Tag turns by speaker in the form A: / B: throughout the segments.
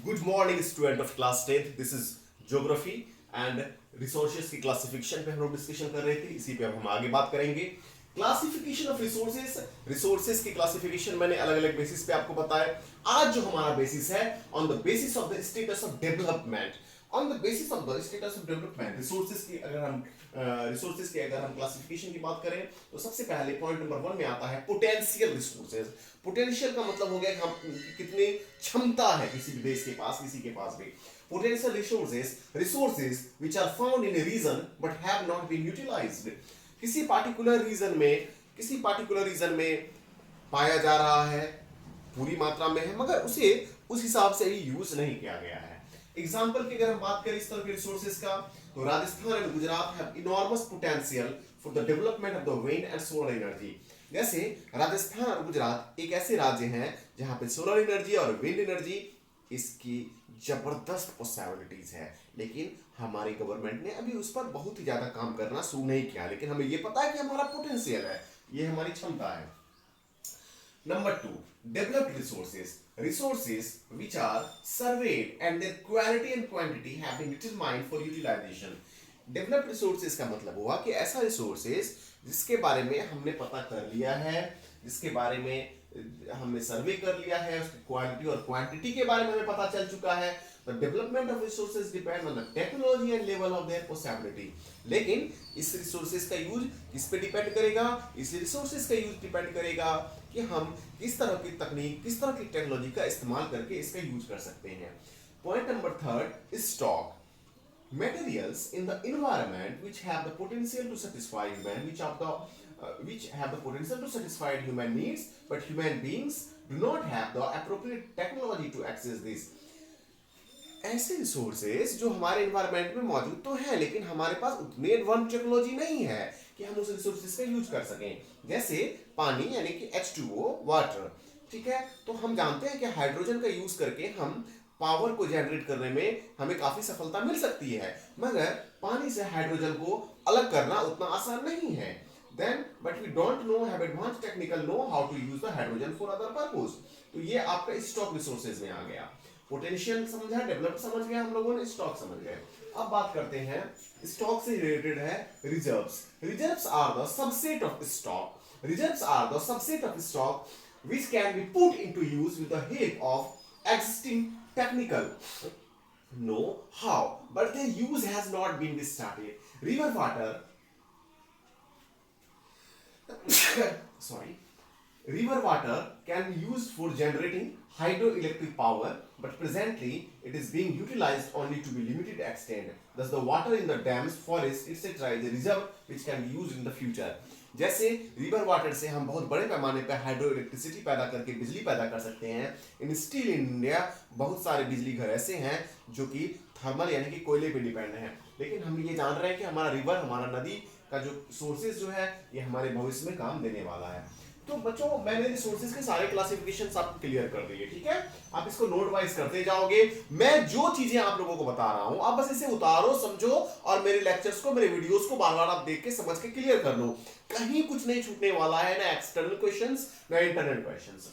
A: Good morning student of class 10th। This is geography and resources की classification पे हम लोग डिस्कशन कर रहे थे, इसी पे अब हम आगे बात करेंगे। क्लासिफिकेशन ऑफ रिसोर्सेज, रिसोर्सेज की क्लासिफिकेशन मैंने अलग अलग बेसिस पे आपको बताया। आज जो हमारा बेसिस है, on the basis of the status of development, on the basis of the status of development resources की अगर हम क्लासिफिकेशन की बात करें तो सबसे पहले पॉइंट नंबर 1 में आता है पोटेंशियल रिसोर्सेज। पोटेंशियल का मतलब हो गया कि हम कितनी क्षमता है किसी भी देश के पास, किसी के पास भी। Potential resources which are found in a region but have not been utilised. किसी पार्टिकुलर रीजन में पाया जा रहा है, पूरी मात्रा में है, मगर उसे उस हिसाब से ही यूज नहीं किया गया है। एग्जाम्पल की अगर हम बात करें इस तरह के रिसोर्सेज का, तो Rajasthan and Gujarat have enormous potential for the development of the wind and solar energy. जैसे राजस्थान और गुजरात एक ऐसे राज्य हैं जहां पे सोलर एनर्जी और विंड एनर्जी इसकी जबरदस्त पॉसिबिलिटीज है, लेकिन हमारी गवर्नमेंट ने अभी उस पर बहुत ही ज्यादा काम करना शुरू नहीं किया। लेकिन हमें यह पता है कि हमारा पोटेंशियल है, ये हमारी क्षमता है। Number 2, developed resources. Resources which are surveyed and their quality and quantity have been determined for utilization. Developed resources का मतलब हुआ कि ऐसा resources जिसके बारे में हमने पता कर लिया है, जिसके बारे में हमने सर्वे कर लिया है, उसकी क्वालिटी और क्वांटिटी के बारे में हमें पता चल चुका है। The development of resources depend on the technology and level of their possibility. लेकिन इस रिसोर्सेज का यूज किस पे डिपेंड करेगा? इस रिसोर्सेज का यूज डिपेंड करेगा कि हम किस तरह की तकनीक, किस तरह की टेक्नोलॉजी का इस्तेमाल करके इसका यूज कर सकते हैं। Point number 3, stock. Materials in the environment which have the potential to satisfy human needs, but human beings do not have the appropriate technology to access this. ऐसे रिसोर्सेज जो हमारे एनवायरनमेंट में मौजूद तो हैं, लेकिन हमारे पास उतनी एडवांस टेक्नोलॉजी नहीं है कि हम उस रिसोर्सेज का यूज कर सकें। जैसे पानी यानी कि H2O, वाटर, ठीक है। तो हम जानते हैं कि हाइड्रोजन का यूज करके हम पावर को जनरेट करने में हमें काफी सफलता मिल सकती है, मगर पानी से हाइड्रोजन को अलग करना उतना आसान नहीं है। Then, but we don't know have advanced technical know how to use the hydrogen for other purpose. तो ये आपका स्टॉक रिसोर्सेज में आ गया। पोटेंशियल समझा, डेवलप समझ गया हम लोगों ने, स्टॉक समझ गए। अब बात करते हैं स्टॉक से रिलेटेड है reserves. Reserves are the subset of stock. Reserves are the subset of stock which can be put into use with the help of existing technical know how, but their use has not been started. River water sorry, river water can be used for generating hydroelectric power, but presently it is being utilized only to be limited extent. Thus the water in the dams, forests, etc. is a reserve which can be used in the future. जैसे river water से हम बहुत बड़े पैमाने पर hydro electricity पैदा करके बिजली पैदा कर सकते हैं। इन स्टिल इन इंडिया बहुत सारे बिजली घर ऐसे हैं जो कि थर्मल यानी कि कोयले पे डिपेंड हैं, लेकिन हम ये जान रहे हैं कि हमारा रिवर, हमारा नदी का जो सोर्सेज जो है ये हमारे भविष्य में काम देने वाला है। तो बच्चों, मैंने रिसोर्सेज के सारे क्लासिफिकेशंस आपको क्लियर कर दिए, ठीक है। आप इसको नोट वाइज करते जाओगे। मैं जो चीजें आप लोगों को बता रहा हूं, आप बस इसे उतारो, समझो, और मेरे लेक्चर्स को, मेरे वीडियोस को बार बार आप देख के समझ के क्लियर कर लो। कहीं कुछ नहीं छूटने वाला है, ना एक्सटर्नल क्वेश्चंस ना internal questions.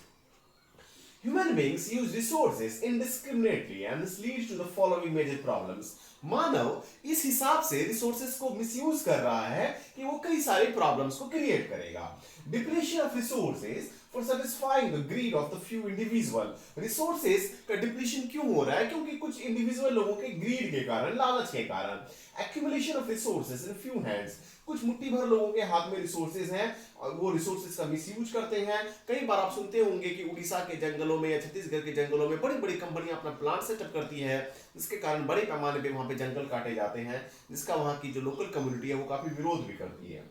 A: Human beings use resources indiscriminately and this leads to the following major problems. मानव इस हिसाब से रिसोर्सेज को मिसयूज कर रहा है कि वो कई सारे प्रॉब्लम्स को क्रिएट करेगा। Depletion of resources for satisfying the greed of the few individual. Resources का डिप्लीशन क्यों हो रहा है? क्योंकि कुछ इंडिविजुअल लोगों के ग्रीड के कारण, लालच के कारण। Accumulation of resources in few hands. कुछ मुट्ठी भर लोगों के हाथ में रिसोर्सेज हैं और वो रिसोर्सेज का मिसयूज करते हैं। कई बार आप सुनते होंगे कि उड़ीसा के जंगलों में या छत्तीसगढ़ के जंगलों में बड़ी बड़ी कंपनियां अपना प्लांट सेटअप करती है, जिसके कारण बड़े पैमाने पे वहां पे जंगल काटे जाते हैं, जिसका वहां की जो लोकल कम्युनिटी है वो काफी विरोध भी करती है।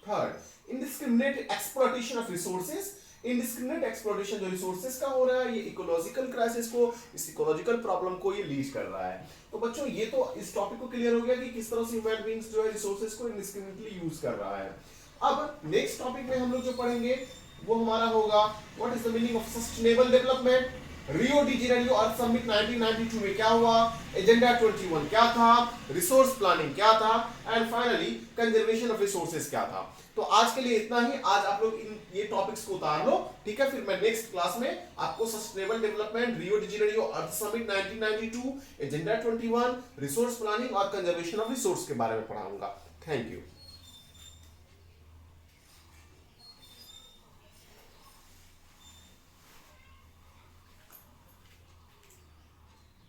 A: Third, indiscriminate exploitation of resources. Indiscriminate exploitation जो रिसोर्सेज का हो रहा है, ये इकोलॉजिकल क्राइसिस को, इस इकोलॉजिकल प्रॉब्लम को ये लीड कर रहा है। तो बच्चों, ये तो इस टॉपिक को क्लियर हो गया कि किस तरह से ह्यूमन बीइंग्स जो है रिसोर्सेज को इनडिस्क्रिमिनेटली यूज कर रहा है। अब नेक्स्ट टॉपिक में हम लोग जो पढ़ेंगे वो हमारा होगा what is the meaning of sustainable development. Rio de Janeiro Earth Summit 1992 में क्या हुआ, एजेंडा 21 क्या था, रिसोर्स प्लानिंग क्या था, and finally conservation of resources क्या था। तो आज के लिए इतना ही। आज आप लोग ये टॉपिक्स को उतार लो, ठीक है। फिर मैं नेक्स्ट क्लास में आपको sustainable development, Rio de Janeiro Earth Summit 1992, Agenda 21, resource planning और कंजर्वेशन ऑफ रिसोर्स के बारे में पढ़ाऊंगा। Thank you.